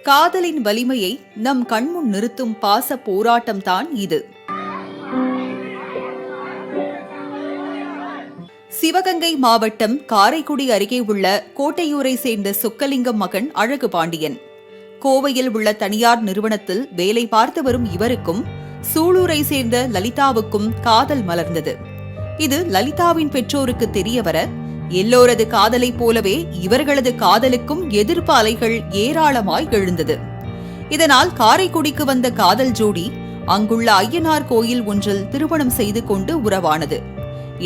காதலின் வலிமையை நம் கண்முன் நிறுத்தும் பாச போராட்டம்தான் இது. சிவகங்கை மாவட்டம் காரைக்குடி அருகே உள்ள கோட்டையூரை சேர்ந்த சொக்கலிங்கம் மகன் அழகு பாண்டியன். கோவையில் உள்ள தனியார் நிறுவனத்தில் வேலை பார்த்து வரும் இவருக்கும் சூலூரை சேர்ந்த லலிதாவுக்கும் காதல் மலர்ந்தது. இது லலிதாவின் பெற்றோருக்கு தெரியவர எல்லோரது காதலை போலவே இவர்களது காதலுக்கும் எதிர்ப்பு அலைகள் ஏராளமாய் எழுந்தது. இதனால் காரைக்குடிக்கு வந்த காதல் ஜோடி அங்குள்ள ஐயனார் கோயில் ஒன்றில் திருமணம் செய்து கொண்டு உறவானது.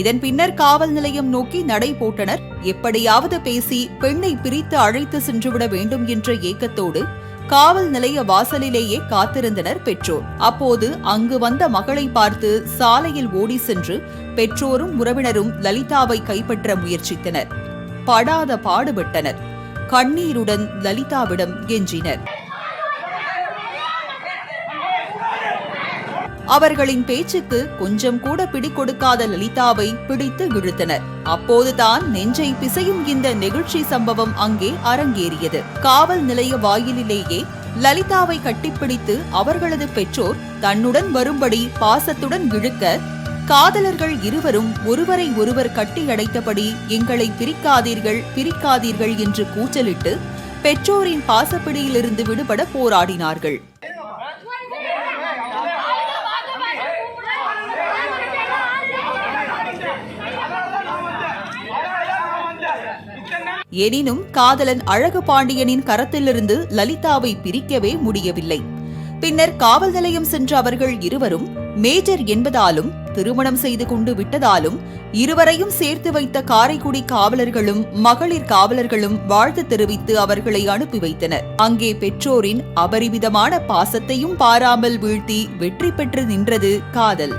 இதன் பின்னர் காவல் நிலையம் நோக்கி நடை போட்டனர். எப்படியாவது பேசி பெண்ணை பிரித்து அழைத்து சென்றுவிட வேண்டும் என்ற ஏக்கத்தோடு காவல் நிலைய வாசலிலேயே காத்திருந்தனர் பெற்றோர். அப்போது அங்கு வந்த மகளை பார்த்து சாலையில் ஓடி சென்று பெற்றோரும் உறவினரும் லலிதாவை கைப்பற்ற முயற்சித்தனர். படாத பாடுபட்டனர். கண்ணீருடன் லலிதாவிடம் கெஞ்சினர். அவர்களின் பேச்சுக்கு கொஞ்சம் கூட பிடிகொடுக்காத லலிதாவை பிடித்து இழுத்தனர். அப்போதுதான் நெஞ்சை பிசையும் இந்த நெகிழ்ச்சி சம்பவம் அங்கே அரங்கேறியது. காவல் நிலைய வாயிலிலேயே லலிதாவை கட்டிப்பிடித்து அவர்களது பெற்றோர் தன்னுடன் வரும்படி பாசத்துடன் இழுக்க, காதலர்கள் இருவரும் ஒருவரை ஒருவர் கட்டியடைத்தபடி எங்களை பிரிக்காதீர்கள் பிரிக்காதீர்கள் என்று கூச்சலிட்டு பெற்றோரின் பாசப்பிடியிலிருந்து விடுபட போராடினார்கள். எனினும் காதலன் அழகு பாண்டியனின் கரத்திலிருந்து லலிதாவை பிரிக்கவே முடியவில்லை. பின்னர் காவல் நிலையம் சென்ற அவர்கள் இருவரும் மேஜர் என்பதாலும் திருமணம் செய்து கொண்டு விட்டதாலும் இருவரையும் சேர்த்து வைத்த காரைக்குடி காவலர்களும் மகளிர் காவலர்களும் வாழ்த்து தெரிவித்து அவர்களை அனுப்பி வைத்தனர். அங்கே பெற்றோரின் அபரிமிதமான பாசத்தையும் பாராமல் வீழ்த்தி வெற்றி பெற்று நின்றது காதல்.